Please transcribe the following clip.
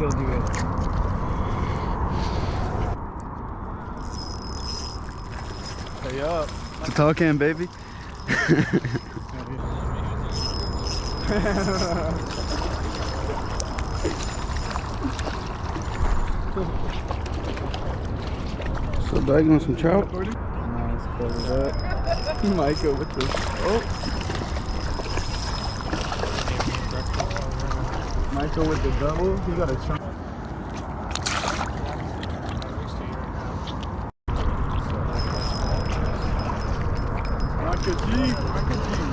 killed you with. Hey up. It's a tall can, baby. So, Doug, you want some trout? Nice, close it up. Micah with the. Oh! Michael with the double. He got a chunk. Micah G.